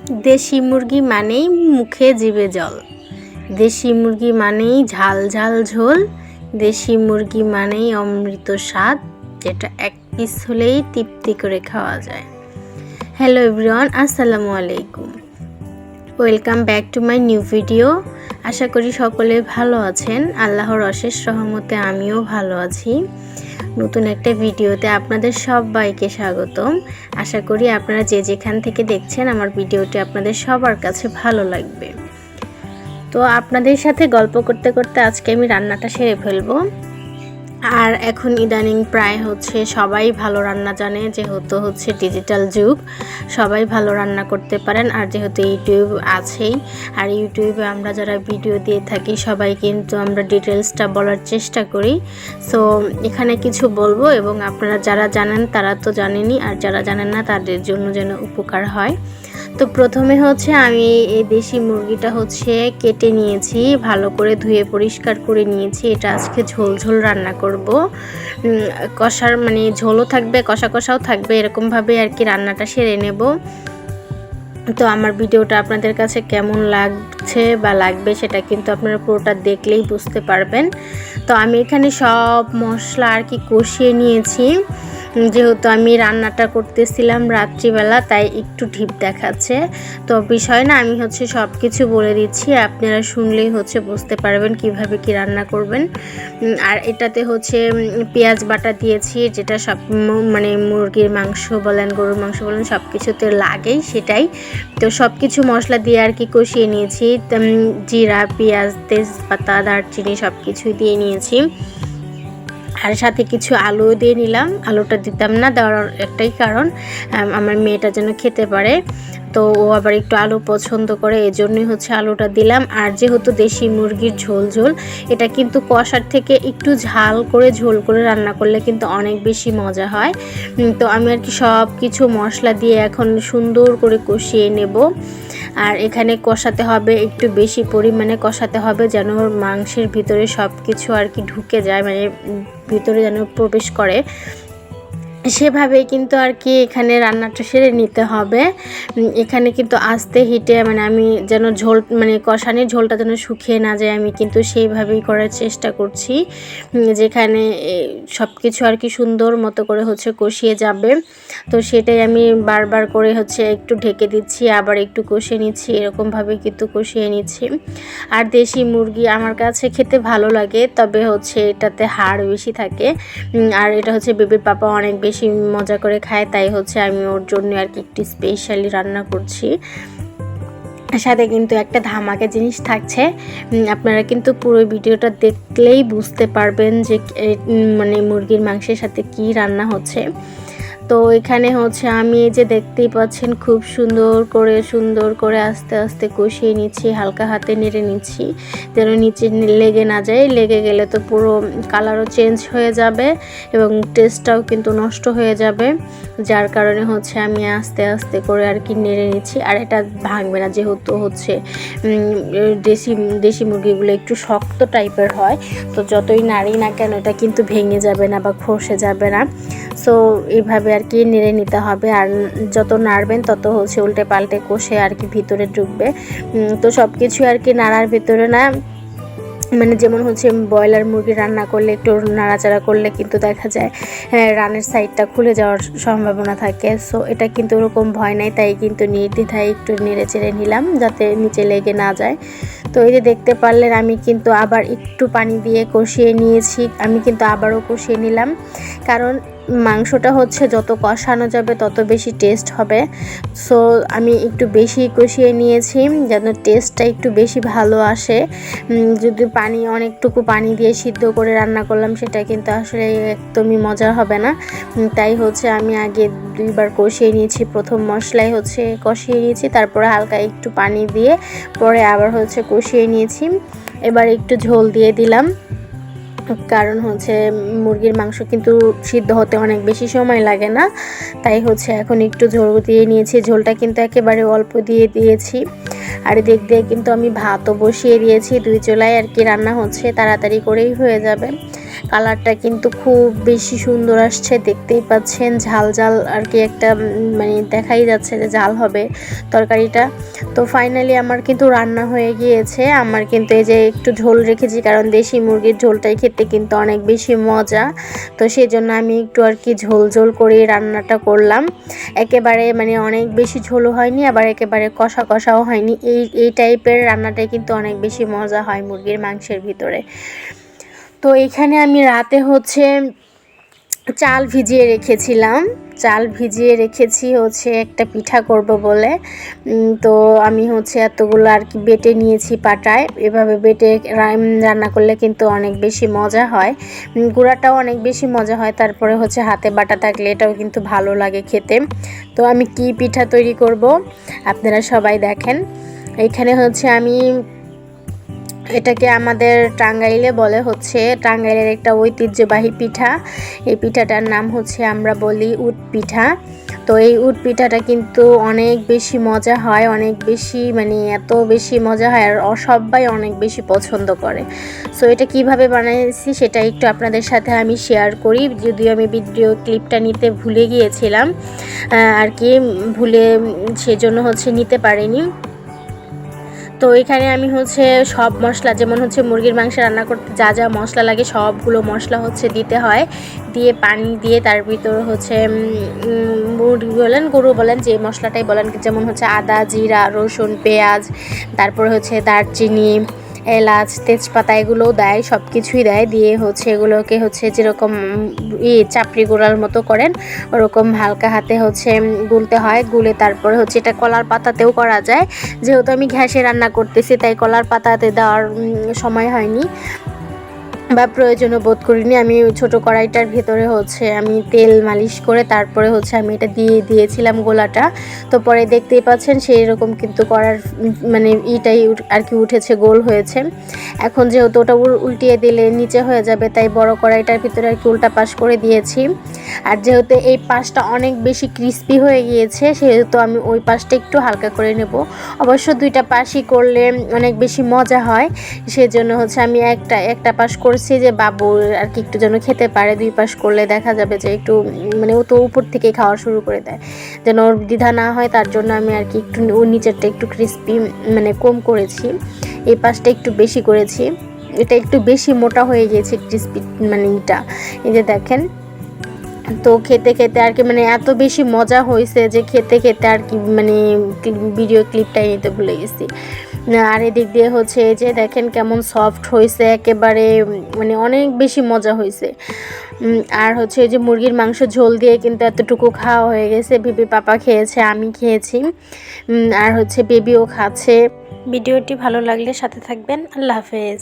দেশি মুরগি মানেই মুখে জিভে জল, দেশি মুরগি মানেই ঝাল ঝাল ঝোল, দেশি মুরগি মানেই অমৃত স্বাদ, যেটা এক পিস হলেই তৃপ্তি করে খাওয়া যায়। হ্যালো এভরিওয়ান, আসসালামু আলাইকুম, welcome back to my new video. আশা করি সকলে ভালো আছেন। আল্লাহর অশেষ রহমতে আমিও ভালো আছি। নতুন একটা ভিডিওতে আপনাদের সবাইকে স্বাগতম। আশা করি আপনারা যে যেখান থেকে দেখছেন আমার ভিডিওটি আপনাদের সবার কাছে ভালো লাগবে। তো আপনাদের সাথে গল্প করতে করতে আজকে আমি রান্নাটা সেরে ফেলবো। আর এখন ইদানিং প্রায় সবাই ভালো রান্না জানে, যেহেতু ডিজিটাল যুগ, সবাই ভালো রান্না করতে পারেন। আর যেহেতু ইউটিউব আছেই, আর ইউটিউবে আমরা যারা ভিডিও দিয়ে থাকি সবাই কিন্তু আমরা ডিটেলসটা বলার চেষ্টা করি। সো এখানে কিছু বলবো এবং আপনারা যারা জানেন তারা তো জানেনই, আর যারা জানেন না তাদের জন্য যেন উপকার হয়। তো প্রথমে আমি এই দেশি মুরগিটা কেটে নিয়েছি, ভালো করে ধুয়ে পরিষ্কার করে নিয়েছি। এটা আজকে ঝোল ঝোল রান্না করব, কষার ঝোলও থাকবে, কষা কষাও থাকবে, এরকমভাবে আর কি রান্নাটা সেরে নেব। তো আমার ভিডিওটা আপনাদের কাছে কেমন লাগছে বা লাগবে সেটা কিন্তু আপনারা পুরোটা দেখলেই বুঝতে পারবেন। তো আমি এখানে সব মশলা আর কি কষিয়ে নিয়েছি। যেহেতু আমি রান্নাটা করতেছিলাম রাত্রিবেলা, তাই একটু ঢিপ দেখাচ্ছে। তো বিষয় না, আমি সব কিছু বলে দিচ্ছি, আপনারা শুনলেই বুঝতে পারবেন কিভাবে কি রান্না করবেন। আর এটাতে পেঁয়াজ বাটা দিয়েছি, যেটা সব মুরগির মাংস বলেন, গরুর মাংস বলেন, সব কিছুতে লাগেই সেটাই। তো সব কিছু মশলা দিয়ে আর কি কষিয়ে নিয়েছি। জিরা, পেঁয়াজ, তেজপাতা, দারচিনি সব কিছুই দিয়ে নিয়েছি। আর সাথে কিছু আলু দিয়ে নিলাম। আলুটা দিতাম না, দেওয়ার একটাই কারণ আমার মেয়েটা যেন খেতে পারে। তো ও আবার একটু আলু পছন্দ করে, এজন্যই আলুটা দিলাম। আর যেহেতু দেশি মুরগির ঝোল ঝোল, এটা কিন্তু কষার থেকে একটু ঝাল করে ঝোল করে রান্না করলে কিন্তু অনেক বেশি মজা হয়। তো আমি আর কি সব কিছু মশলা দিয়ে এখন সুন্দর করে কষিয়ে নেব। আর এখানে কষাতে হবে, একটু বেশি পরিমাণে কষাতে হবে, যেন মাংসের ভিতরে সব কিছু আর কি ঢুকে যায়, ভিতরে যেন প্রবেশ করে, সেভাবেই কিন্তু আর কি এখানে রান্নাটা সেরে নিতে হবে। এখানে কিন্তু আস্তে হিটে আমি যেন ঝোল কষানির ঝোলটা যেন শুকিয়ে না যায়, আমি কিন্তু সেইভাবেই করার চেষ্টা করছি, যেখানে সব কিছু আর কি সুন্দর মতো করে কষিয়ে যাবে। তো সেটাই আমি বারবার করে একটু ঢেকে দিচ্ছি, আবার একটু কষিয়ে নিচ্ছি, এরকমভাবে কিন্তু কষিয়ে নিচ্ছি। আর দেশি মুরগি আমার কাছে খেতে ভালো লাগে, তবে এটাতে হাড় বেশি থাকে। আর এটা বেবির পাপা অনেক বেশি মজা করে খায়, তাই আমি ওর জন্য আর কি একটু স্পেশালি রান্না করছি। সাথে কিন্তু একটা ধামাকা জিনিস থাকছে, আপনারা কিন্তু পুরো ভিডিওটা দেখলেই বুঝতে পারবেন যে মুরগির মাংসের সাথে কি রান্না হচ্ছে। তো এখানে আমি এই যে দেখতেই পাচ্ছেন, খুব সুন্দর করে আস্তে আস্তে কষিয়ে নিচ্ছি, হালকা হাতে নেড়ে নিচ্ছি, যেন নিচে লেগে না যায়। লেগে গেলে তো পুরো কালারও চেঞ্জ হয়ে যাবে এবং টেস্টটাও কিন্তু নষ্ট হয়ে যাবে, যার কারণে আমি আস্তে আস্তে করে আর কি নেড়ে নিচ্ছি। আর এটা ভাঙবে না, যেহেতু দেশি মুরগিগুলো একটু শক্ত টাইপের হয়, তো যতই নাড়ি না কেন এটা কিন্তু ভেঙে যাবে না বা খসে যাবে না। সো এইভাবে আর কি নেড়ে নিতে হবে। আর যত নাড়বেন তত উল্টে পাল্টে কষে আর কি ভিতরে ঢুকবে। তো সব কিছু আর কি নাড়ার ভিতরে না, যেমন ব্রয়লার মুরগি রান্না করলে একটু নাড়াচাড়া করলে কিন্তু দেখা যায় রানের সাইডটা খুলে যাওয়ার সম্ভাবনা থাকে। সো এটা কিন্তু ওরকম ভয় নাই, তাই কিন্তু নির্দ্বিধায় একটু নেড়ে চেড়ে নিলাম, যাতে নিচে লেগে না যায়। তো এই যে দেখতে পারলেন, আমি কিন্তু আবার একটু পানি দিয়ে কষিয়ে নিয়েছি। আমি কিন্তু আবারও কষিয়ে নিলাম, কারণ মাংসটা যত কষানো যাবে তত বেশি টেস্ট হবে। সো আমি একটু বেশি কষিয়ে নিয়েছি, যেন টেস্টটা একটু বেশি ভালো আসে। যদি অনেকটুকু পানি দিয়ে সিদ্ধ করে রান্না করলাম, সেটা কিন্তু আসলে একদমই মজা হবে না। তাই আমি আগে 2 বার কষিয়ে নিয়েছি। প্রথম মশলায় কষিয়ে নিয়েছি, তারপরে হালকা একটু পানি দিয়ে পরে আবার কষিয়ে নিয়েছি। এবার একটু ঝোল দিয়ে দিলাম, কারণ মুরগির মাংস কিন্তু সিদ্ধ হতে অনেক বেশি সময় লাগে না, তাই এখন একটু ঝোল দিয়ে নিয়েছি। ঝোলটা কিন্তু একেবারে অল্প দিয়ে দিয়েছি। আর দিক দিয়ে কিন্তু আমি ভাতও বসিয়ে দিয়েছি, 2 চুলায় আর কি রান্না হচ্ছে, তাড়াতাড়ি করেই হয়ে যাবে। কালারটা কিন্তু খুব বেশি সুন্দর আসছে, দেখতেই পাচ্ছেন ঝাল ঝাল আর কি একটা মানে দেখাই যাচ্ছে যে ঝাল হবে তরকারিটা। তো ফাইনালি আমার কিন্তু রান্না হয়ে গিয়েছে। আমার কিন্তু এই যে একটু ঝোল রেখেছি, কারণ দেশি মুরগির ঝোলটাই খেতে কিন্তু অনেক বেশি মজা। তো সেই জন্য আমি একটু আর কি ঝোল ঝোল করে রান্নাটা করলাম। একেবারে মানে অনেক বেশি ঝোলও হয়নি, আবার একেবারে কষা কষাও হয়নি। এই টাইপের রান্নাটাই কিন্তু অনেক বেশি মজা হয় মুরগির মাংসের ভিতরে। তো এখানে আমি রাতে হচ্ছে চাল ভিজিয়ে রেখেছিলাম, চাল ভিজিয়ে রেখেছি হচ্ছে একটা পিঠা করব বলে। তো আমি হচ্ছে এতগুলো আর কি বেটে নিয়েছি পাটায়। এভাবে বেটে রান্না করলে কিন্তু অনেক বেশি মজা হয়, গুঁড়াটাও অনেক বেশি মজা হয়। তারপরে হচ্ছে হাতে বাটা থাকলে এটাও কিন্তু ভালো লাগে খেতে। তো আমি কি পিঠা তৈরি করব আপনারা সবাই দেখেন। এখানে হচ্ছে আমি এটাকে আমাদের টাঙ্গাইলে বলে হচ্ছে টাঙ্গাইলের একটা ঐতিহ্যবাহী পিঠা। এই পিঠাটার নাম হচ্ছে আমরা বলি উট পিঠা। তো এই উট পিঠাটা কিন্তু অনেক বেশি মজা হয়, অনেক বেশি মানে এত বেশি মজা হয় আর সবাই অনেক বেশি পছন্দ করে। সো এটা কিভাবে বানিয়েছি সেটা একটু আপনাদের সাথে আমি শেয়ার করি, যদিও আমি ভিডিও ক্লিপটা নিতে ভুলে গিয়েছিলাম আর কি, সেজন্য হচ্ছে নিতে পারিনি। তো এখানে আমি হচ্ছে সব মশলা, যেমন হচ্ছে মুরগির মাংস রান্না করতে যা যা মশলা লাগে সবগুলো মশলা হচ্ছে দিতে হয়, দিয়ে পানি দিয়ে তার ভিতরে হচ্ছে মুরগি বলেন গরু বলেন যে মশলাটাই বলেন, যেমন হচ্ছে আদা, জিরা, রসুন, পেঁয়াজ, তারপরে হচ্ছে দারচিনি, এলাচ, তেজপাতা এগুলোও দেয়, সব কিছুই দেয়। দিয়ে হচ্ছে এগুলোকে হচ্ছে যেরকম চাপড়ি গোড়ার মতো করেন ওরকম হালকা হাতে হচ্ছে গুলতে হয়। গুলে তারপরে হচ্ছে এটা কলার পাতাতেও করা যায়, যেহেতু আমি গ্যাসে রান্না করতেছি তাই কলার পাতাতে দেওয়ার সময় হয়নি বা প্রয়োজনও বোধ করিনি। আমি ছোট কড়াইটার ভেতরে হচ্ছে আমি তেল মালিশ করে তারপরে হচ্ছে আমি এটা দিয়েছিলাম গোলাটা। তো পরে দেখতেই পাচ্ছেন সেই রকম কিন্তু করার মানে ইটাই আর কি উঠেছে, গোল হয়েছে। এখন যেহেতু ওটা উল্টিয়ে দিলে নিচে হয়ে যাবে, তাই বড় কড়াইটার ভিতরে আর কি উল্টা পাশ করে দিয়েছি। আর যেহেতু এই পাশটা অনেক বেশি ক্রিস্পি হয়ে গিয়েছে সেহেতু আমি ওই পাশটা একটু হালকা করে নেব। অবশ্য দুইটা পাশই করলে অনেক বেশি মজা হয়, সেজন্য হচ্ছে আমি একটা পাশ করছি যে বাবু আর কি একটু যেন খেতে পারে। দুই পাশ করলে দেখা যাবে যে একটু মানে ও তো উপর থেকে খাওয়া শুরু করে দেয়, যেন ওর দ্বিধা না হয় তার জন্য আমি আর কি একটু ওর নিচেরটা একটু ক্রিস্পি মানে কম করেছি, এই পাশটা একটু বেশি করেছি। এটা একটু বেশি মোটা হয়ে গিয়েছে ক্রিস্পি মানে এটা, এই যে দেখেন। তো খেতে খেতে আর কি মানে এত বেশি মজা হয়েছে যে খেতে খেতে আর কি মানে ভিডিও ক্লিপটাই নিতে ভুলে গেছি। আর এদিক দিয়ে হচ্ছে এই যে দেখেন কেমন সফট হয়েছে, একেবারে মানে অনেক বেশি মজা হয়েছে। আর হচ্ছে এই যে মুরগির মাংস ঝোল দিয়ে কিন্তু এতটুকু খাওয়া হয়ে গেছে। বেবি পাপা খেয়েছে, আমি খেয়েছি, আর হচ্ছে বেবিও খাচ্ছে। ভিডিওটি ভালো লাগলে সাথে থাকবেন। আল্লাহ হাফেজ।